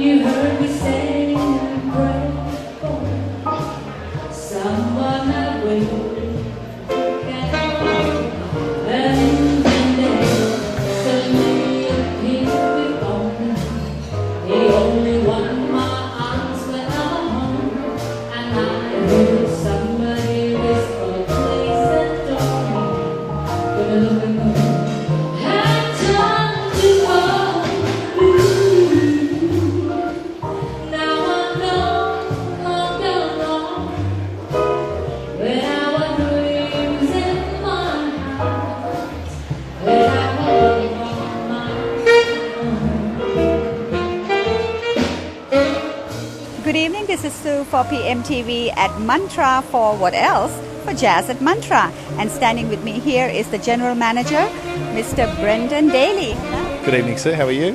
You heard me say I'm grateful. Someone I waited and then suddenly appeared before me. The only one my arms were ever home, and I heard somebody whisper, please adore me. Gonna look at me. Good evening, this is Sue for PMTV at Mantra for What Else? For Jazz at Mantra. And standing with me here is the General Manager, Mr. Brendan Daly. Good evening, Sue. How are you?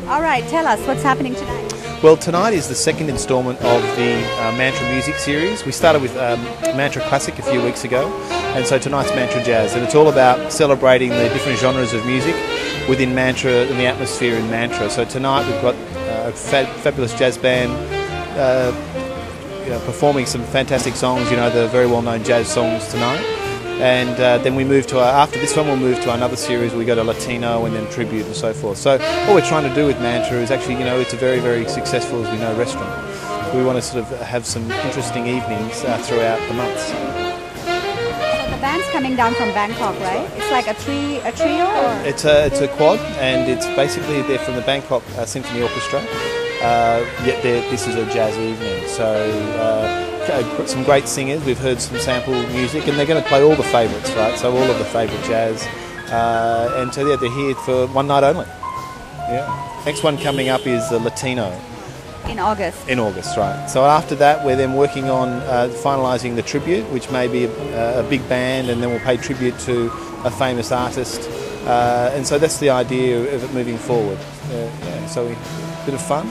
All right, tell us what's happening tonight. Well, tonight is the second instalment of the Mantra Music Series. We started with Mantra Classic a few weeks ago, and so tonight's Mantra Jazz. And it's all about celebrating the different genres of music within Mantra and the atmosphere in Mantra. So tonight we've got a fabulous jazz band performing some fantastic songs, the very well-known jazz songs tonight. And then we move to, after this one, we'll move to another series. We go to Latino and then tribute and so forth. So what we're trying to do with Mantra is actually, it's a very, very successful, as we know, restaurant. We want to sort of have some interesting evenings throughout the months. So the band's coming down from Bangkok, right? It's like a trio? Or? It's a quad, and it's basically they're from the Bangkok Symphony Orchestra. Yet this is a jazz evening. So some great singers. We've heard some sample music, and they're going to play all the favourites, right? So all of the favourite jazz, and so they're here for one night only. Yeah. Next one coming up is the Latino. In August. In August, right. So after that, we're then working on finalising the tribute, which may be a big band, and then we'll pay tribute to a famous artist. And so that's the idea of it moving forward. So a bit of fun.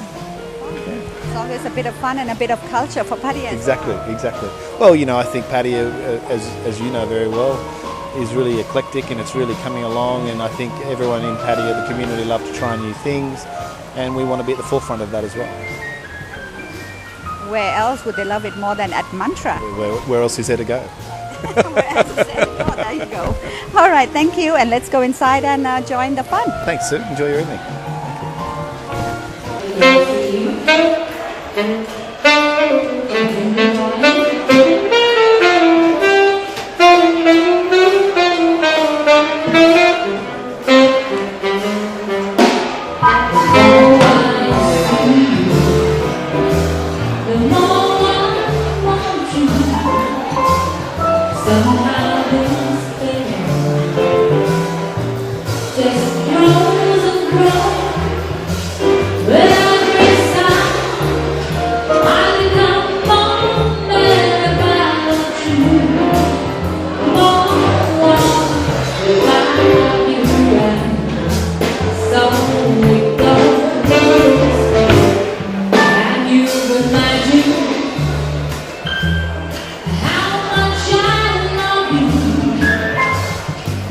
It's always a bit of fun and a bit of culture for Pattaya. Exactly. Well, I think Pattaya, as you know very well, is really eclectic, and it's really coming along, and I think everyone in Pattaya, the community, love to try new things, and we want to be at the forefront of that as well. Where else would they love it more than at Mantra? Where else is there to go? Where else is there to go? There you go. All right, thank you, and let's go inside and join the fun. Thanks, Sue. Enjoy your evening.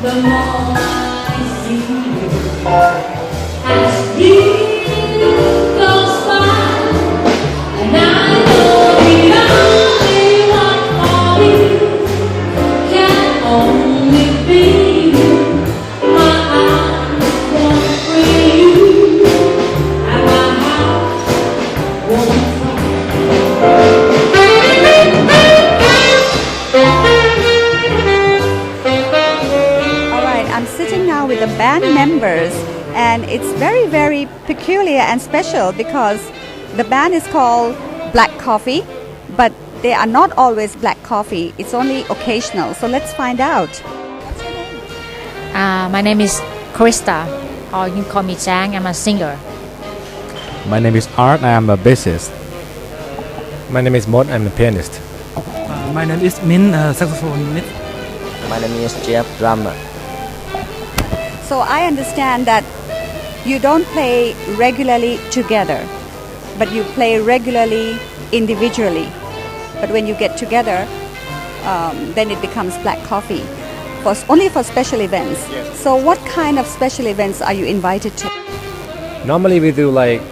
The more I see you, as years goes by, and I know the only one for you can only be you. My eyes won't free you, and my heart won't cry. With the band members, and it's very, very peculiar and special because the band is called Black Coffee, but they are not always black coffee. It's only occasional. So let's find out. What's your name? My name is Krista, or you can call me Chang. I'm a singer. My name is Art. I am a bassist. My name is Mod. I'm a pianist. My name is Min, saxophonist. My name is Jeff, drummer. So I understand that you don't play regularly together, but you play regularly individually. But when you get together, then it becomes Black Coffee, only for special events. Yes. So what kind of special events are you invited to? Normally we do like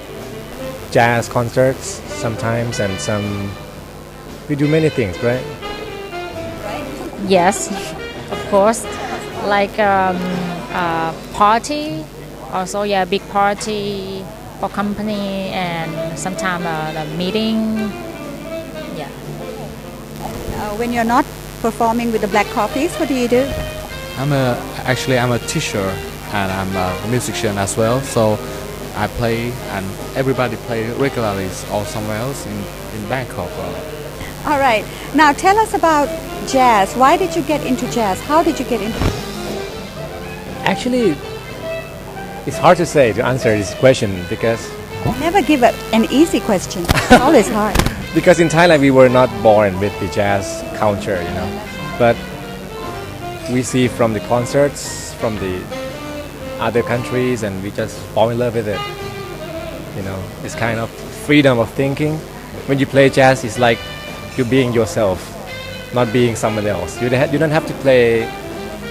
jazz concerts sometimes, and we do many things, right? Yes, of course. Like party, also big party for company, and sometimes the meeting. Yeah. When you're not performing with the Black Coffees, what do you do? I'm a teacher and I'm a musician as well. So I play and everybody play regularly or somewhere else in Bangkok. All right. Now tell us about jazz. Why did you get into jazz? How did you get into it? Actually, it's hard to say to answer this question because Never give an easy question. It's always hard. because in Thailand we were not born with the jazz culture, you know. But we see from the concerts from the other countries, and we just fall in love with it. You know, it's kind of freedom of thinking. When you play jazz, it's like you're being yourself, not being someone else. You don't have to play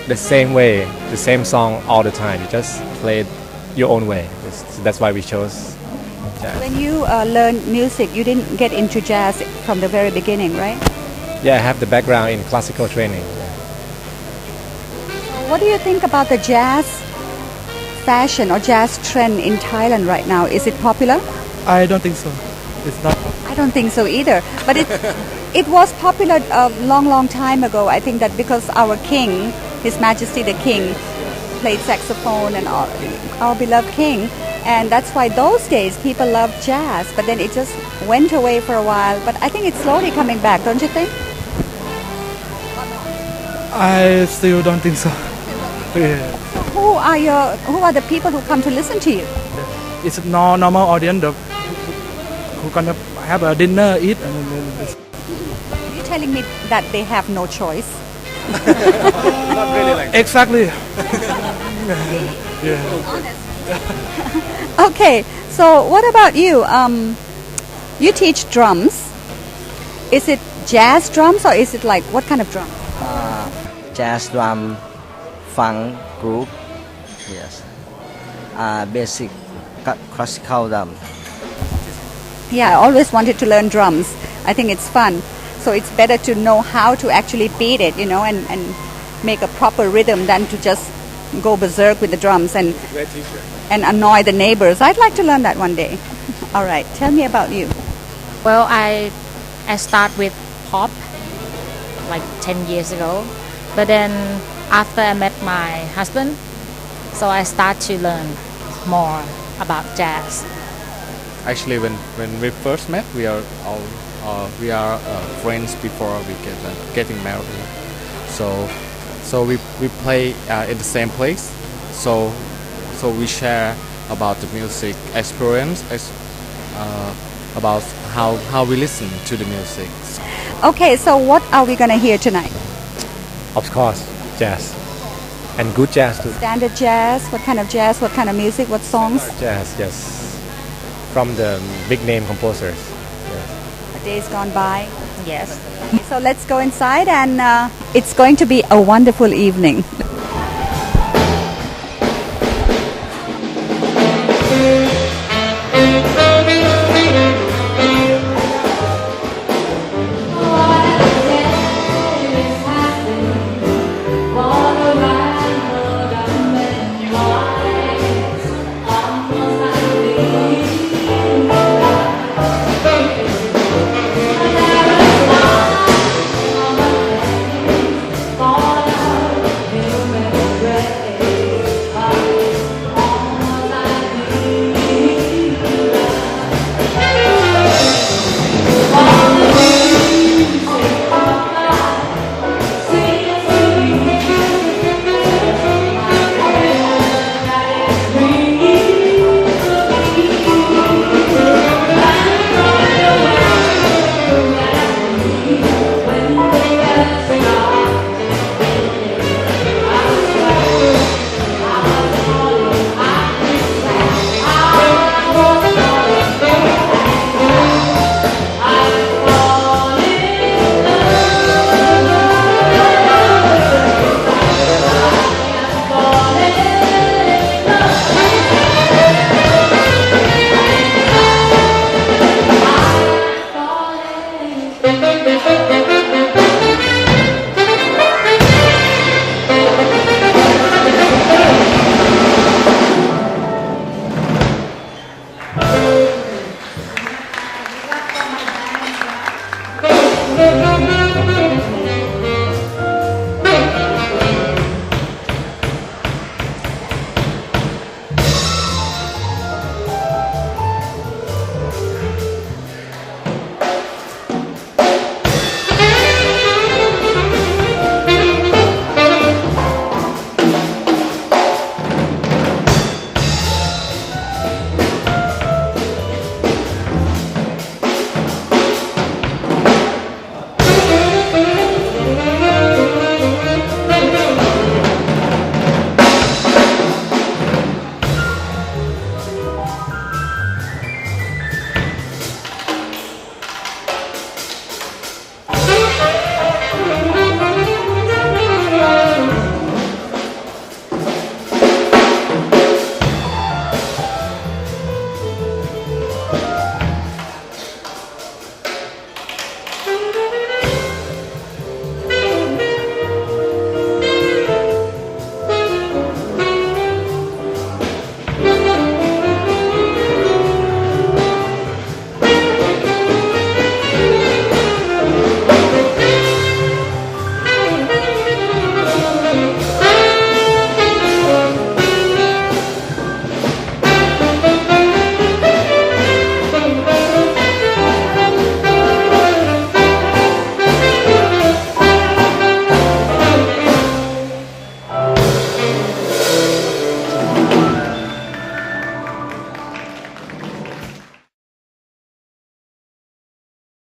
the same way, the same song all the time. You just play it your own way. That's why we chose jazz. When you learned music, you didn't get into jazz from the very beginning, right? Yeah, I have the background in classical training. What do you think about the jazz fashion or jazz trend in Thailand right now? Is it popular? I don't think so. It's not. I don't think so either. But it was popular a long time ago. I think that because our king, His Majesty the King, played saxophone and our beloved king. And that's why those days people loved jazz. But then it just went away for a while. But I think it's slowly coming back, don't you think? I still don't think so. Yeah. Who are the people who come to listen to you? It's normal audience who gonna have a dinner, eat, and then You're telling me that they have no choice? Not really like exactly. Yeah. Okay, so what about you? You teach drums. Is it jazz drums or is it like what kind of drum? Jazz drum, funk group, yes. Basic classical drum. Yeah, I always wanted to learn drums. I think it's fun. So it's better to know how to actually beat it, and make a proper rhythm than to just go berserk with the drums and annoy the neighbors. I'd like to learn that one day. All right, tell me about you. Well, I start with pop like 10 years ago, but then after I met my husband, so I start to learn more about jazz. Actually, when we first met, we are friends before we getting married. So we play in the same place. So we share about the music experience, about how we listen to the music. Okay, so what are we going to hear tonight? Of course, jazz. And good jazz too. Standard jazz? What kind of jazz? What kind of music? What songs? Jazz, yes. From the big name composers. A day's gone by. Yes. So let's go inside, and it's going to be a wonderful evening.